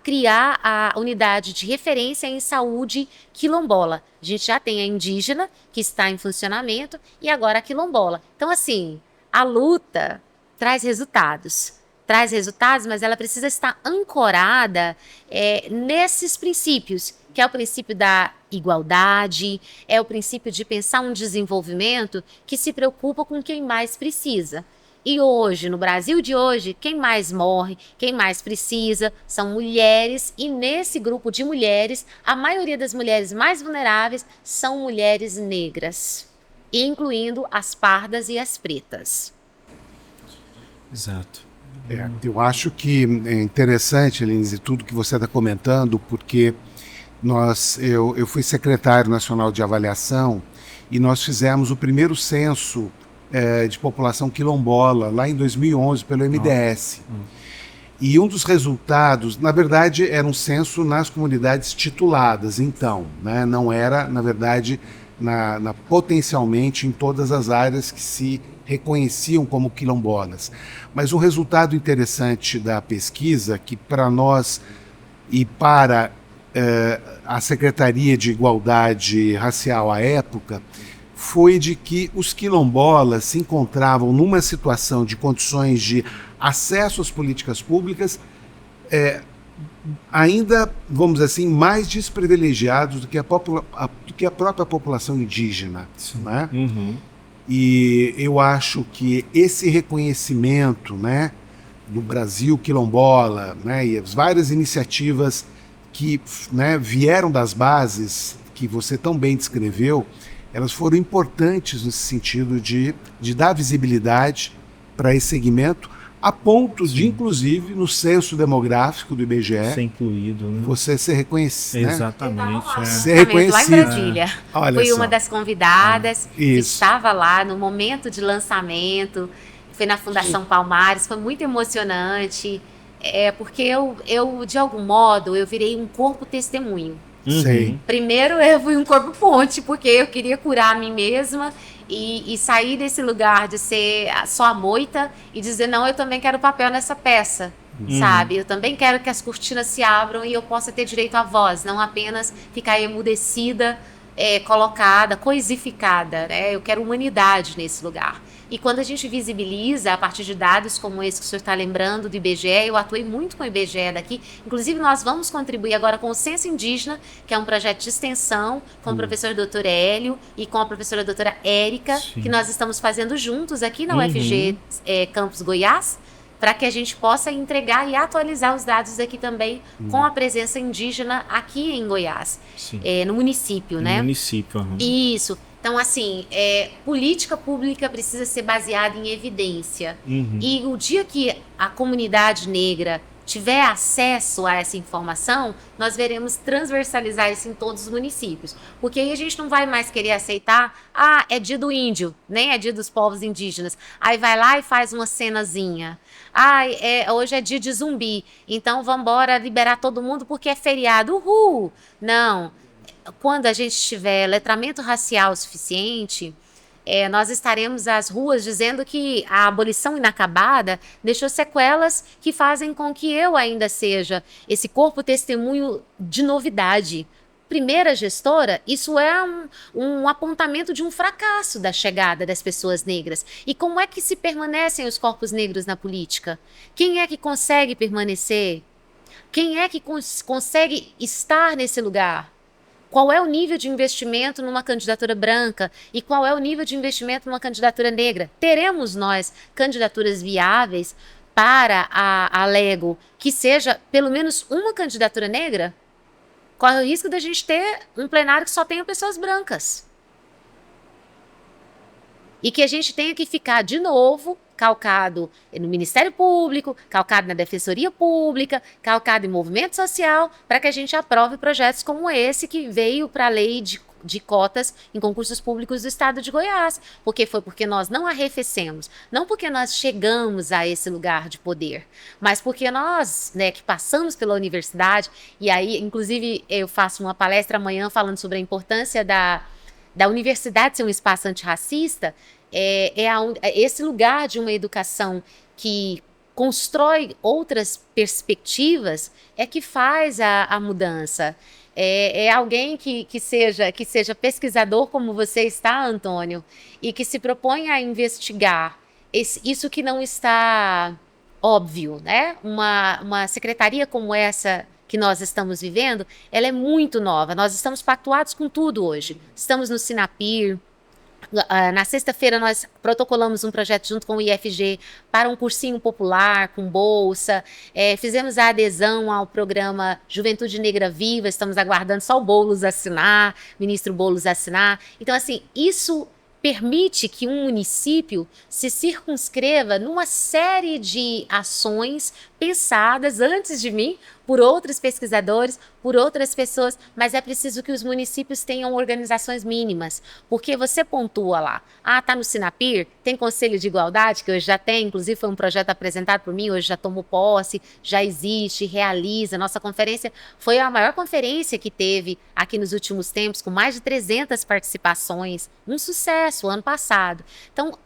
criar a unidade de referência em saúde quilombola. A gente já tem a indígena, que está em funcionamento, e agora a quilombola. Então, assim, a luta traz resultados, mas ela precisa estar ancorada nesses princípios, que é o princípio da igualdade, é o princípio de pensar um desenvolvimento que se preocupa com quem mais precisa. E hoje, no Brasil de hoje, quem mais morre, quem mais precisa, são mulheres, e nesse grupo de mulheres, a maioria das mulheres mais vulneráveis são mulheres negras, incluindo as pardas e as pretas. Exato. Eu acho que é interessante, Lindsay, tudo que você está comentando, porque eu fui secretário nacional de avaliação e nós fizemos o primeiro censo de população quilombola, lá em 2011, pelo MDS. E um dos resultados, na verdade, era um censo nas comunidades tituladas, então, né? Não era, na verdade, potencialmente em todas as áreas que se reconheciam como quilombolas. Mas um resultado interessante da pesquisa, que para nós e para a Secretaria de Igualdade Racial à época, foi de que os quilombolas se encontravam numa situação de condições de acesso às políticas públicas ainda, vamos dizer assim, mais desprivilegiados do que a própria população indígena. Né? Uhum. E eu acho que esse reconhecimento, né, no Brasil quilombola, né, e as várias iniciativas que, né, vieram das bases que você tão bem descreveu, elas foram importantes nesse sentido de dar visibilidade para esse segmento, a ponto de, inclusive, no censo demográfico do IBGE, ser incluído, né? você ser reconhecido. Exatamente. Né? Ser reconhecido. Lá em Brasília. Olha Fui só. uma das convidadas que Isso. estava lá no momento de lançamento. Foi na Fundação Palmares, foi muito emocionante. Porque eu, de algum modo, eu virei um corpo testemunho. Sei. Primeiro eu fui um corpo ponte, porque eu queria curar a mim mesma e sair desse lugar de ser só a moita e dizer, não, eu também quero papel nessa peça, sabe? Eu também quero que as cortinas se abram e eu possa ter direito à voz, não apenas ficar emudecida, colocada, coisificada, né? Eu quero humanidade nesse lugar. E quando a gente visibiliza a partir de dados como esse que o senhor está lembrando do IBGE, eu atuei muito com o IBGE daqui, inclusive nós vamos contribuir agora com o Censo Indígena, que é um projeto de extensão com o professor Dr. Hélio e com a professora doutora Érica, que nós estamos fazendo juntos aqui na UFG Campus Goiás, para que a gente possa entregar e atualizar os dados aqui também com a presença indígena aqui em Goiás, no município, né? No município. Isso. Então, assim, política pública precisa ser baseada em evidência. E o dia que a comunidade negra tiver acesso a essa informação, nós veremos transversalizar isso em todos os municípios. Porque aí a gente não vai mais querer aceitar, é dia do índio, nem é dia dos povos indígenas. Aí vai lá e faz uma cenazinha. Hoje é dia de zumbi, então vamos embora liberar todo mundo porque é feriado. Uhul! Não. Quando a gente tiver letramento racial suficiente, nós estaremos às ruas dizendo que a abolição inacabada deixou sequelas que fazem com que eu ainda seja esse corpo testemunho de novidade. Primeira gestora, isso é um apontamento de um fracasso da chegada das pessoas negras. E como é que se permanecem os corpos negros na política? Quem é que consegue permanecer? Quem é que consegue estar nesse lugar? Qual é o nível de investimento numa candidatura branca e qual é o nível de investimento numa candidatura negra? Teremos nós candidaturas viáveis para a Lego que seja pelo menos uma candidatura negra? Corre o risco da gente ter um plenário que só tenha pessoas brancas. E que a gente tenha que ficar de novo calcado no Ministério Público, calcado na Defensoria Pública, calcado em movimento social, para que a gente aprove projetos como esse que veio para a lei de cotas em concursos públicos do estado de Goiás. Porque nós não arrefecemos, não porque nós chegamos a esse lugar de poder, mas porque nós, né, que passamos pela universidade, e aí, inclusive, eu faço uma palestra amanhã falando sobre a importância da universidade ser um espaço antirracista. Esse lugar de uma educação que constrói outras perspectivas que faz a mudança. Alguém que seja pesquisador como você está, Antônio, e que se propõe a investigar isso que não está óbvio, né? Uma secretaria como essa que nós estamos vivendo, ela é muito nova. Nós estamos pactuados com tudo hoje. Estamos no Sinapir. Na sexta-feira nós protocolamos um projeto junto com o IFG para um cursinho popular com bolsa, fizemos a adesão ao programa Juventude Negra Viva, estamos aguardando só o Boulos assinar, ministro Boulos assinar. Então, assim, isso permite que um município se circunscreva numa série de ações pensadas antes de mim, por outros pesquisadores, por outras pessoas, mas é preciso que os municípios tenham organizações mínimas, porque você pontua lá, tá no Sinapir, tem Conselho de Igualdade, que hoje já tem, inclusive foi um projeto apresentado por mim, hoje já tomou posse, já existe, realiza. Nossa conferência foi a maior conferência que teve aqui nos últimos tempos, com mais de 300 participações, um sucesso ano passado. Então,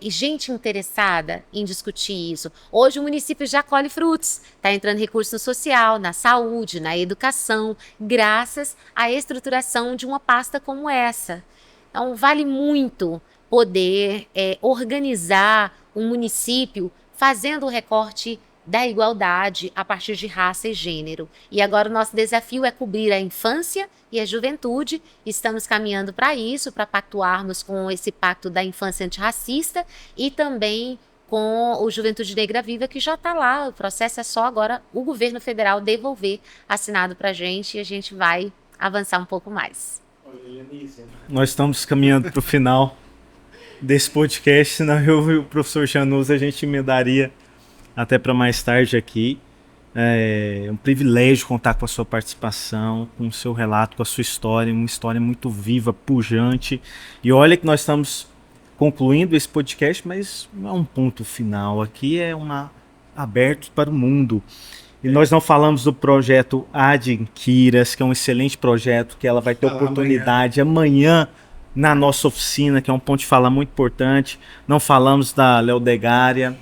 gente interessada em discutir isso. Hoje o município já colhe frutos, está entrando recurso no social, na saúde, na educação, graças à estruturação de uma pasta como essa. Então vale muito poder organizar um município fazendo o recorte da igualdade a partir de raça e gênero. E agora o nosso desafio é cobrir a infância e a juventude. Estamos caminhando para isso, para pactuarmos com esse pacto da infância antirracista e também com o Juventude Negra Viva, que já está lá. O processo é só agora o governo federal devolver assinado para a gente e a gente vai avançar um pouco mais. Nós estamos caminhando para o final desse podcast, senão eu e o professor Janus a gente emendaria até para mais tarde aqui. É um privilégio contar com a sua participação, com o seu relato, com a sua história, uma história muito viva, pujante. E olha que nós estamos concluindo esse podcast, mas não é um ponto final. Aqui é aberto para o mundo. E nós não falamos do projeto Adquiras, que é um excelente projeto, que ela vai ter oportunidade amanhã na nossa oficina, que é um ponto de fala muito importante. Não falamos da Leodegária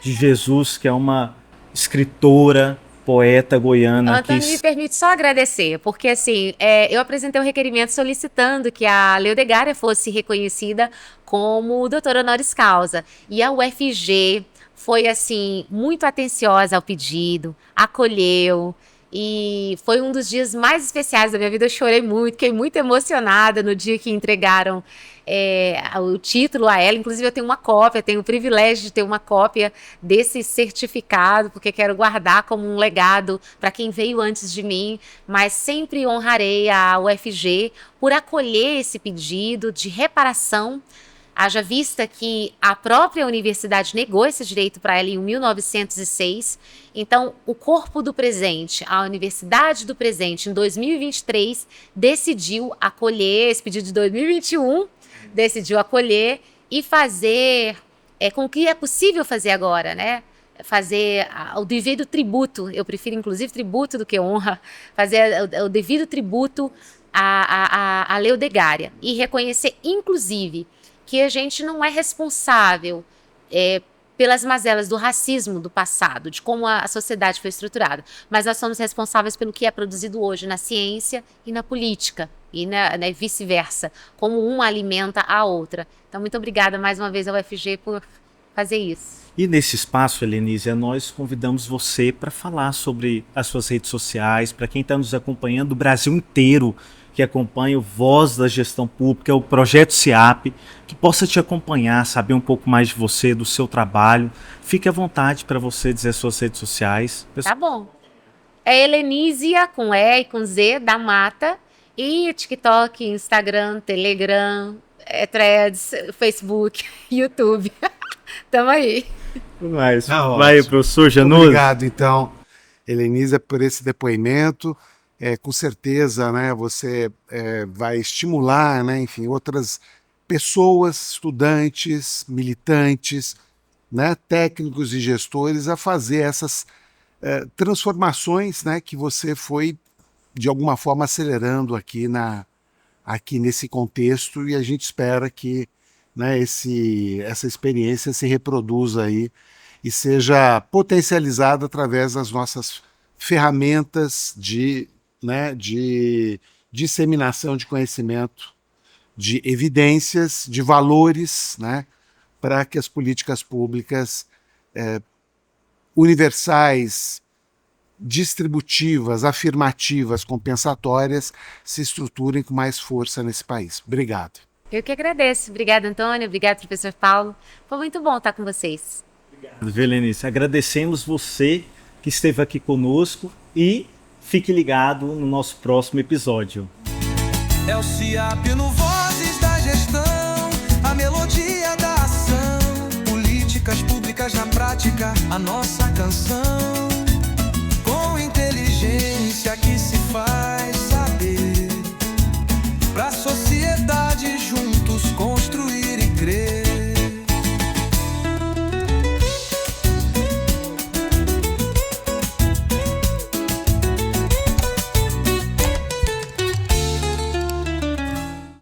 de Jesus, que é uma escritora, poeta goiana. Antônio, me permite só agradecer, porque assim, eu apresentei um requerimento solicitando que a Leodegária fosse reconhecida como doutora honoris causa. E a UFG foi assim, muito atenciosa ao pedido, acolheu. E foi um dos dias mais especiais da minha vida. Eu chorei muito, fiquei muito emocionada no dia que entregaram o título a ela. Inclusive eu tenho uma cópia, tenho o privilégio de ter uma cópia desse certificado, porque quero guardar como um legado para quem veio antes de mim. Mas sempre honrarei a UFG por acolher esse pedido de reparação. Haja vista que a própria universidade negou esse direito para ela em 1906. Então, o corpo do presente, a universidade do presente, em 2023, decidiu acolher esse pedido de 2021, decidiu acolher e fazer com o que é possível fazer agora, né? Fazer o devido tributo, eu prefiro inclusive tributo do que honra, fazer o devido tributo à Leodegária e reconhecer, inclusive, que a gente não é responsável pelas mazelas do racismo do passado, de como a sociedade foi estruturada, mas nós somos responsáveis pelo que é produzido hoje na ciência e na política, e vice-versa, como uma alimenta a outra. Então, muito obrigada mais uma vez ao UFG por fazer isso. E nesse espaço, Helenísia, nós convidamos você para falar sobre as suas redes sociais, para quem está nos acompanhando, o Brasil inteiro, que acompanha o Voz da Gestão Pública, o Projeto SEAP, que possa te acompanhar, saber um pouco mais de você, do seu trabalho. Fique à vontade para você dizer suas redes sociais. Tá bom. É Helenísia, com E e com Z, da Mata, e TikTok, Instagram, Telegram, Threads, Facebook, YouTube. Tamo aí. Mas, vai, professor Janus. Obrigado, então, Helenísia, por esse depoimento. Com certeza, né, você vai estimular, né, enfim, outras pessoas, estudantes, militantes, né, técnicos e gestores a fazer essas transformações, né, que você foi, de alguma forma, acelerando aqui nesse contexto, e a gente espera que, né, essa experiência se reproduza aí e seja potencializada através das nossas ferramentas de disseminação de conhecimento, de evidências, de valores, né, para que as políticas públicas universais, distributivas, afirmativas, compensatórias, se estruturem com mais força nesse país. Obrigado. Eu que agradeço. Obrigada, Antônio. Obrigado, professor Paulo. Foi muito bom estar com vocês. Obrigado, Helenísia. Agradecemos você que esteve aqui conosco e fique ligado no nosso próximo episódio. É o SEAP no Vozes da Gestão, a melodia da ação, políticas públicas na prática, a nossa canção, com inteligência que se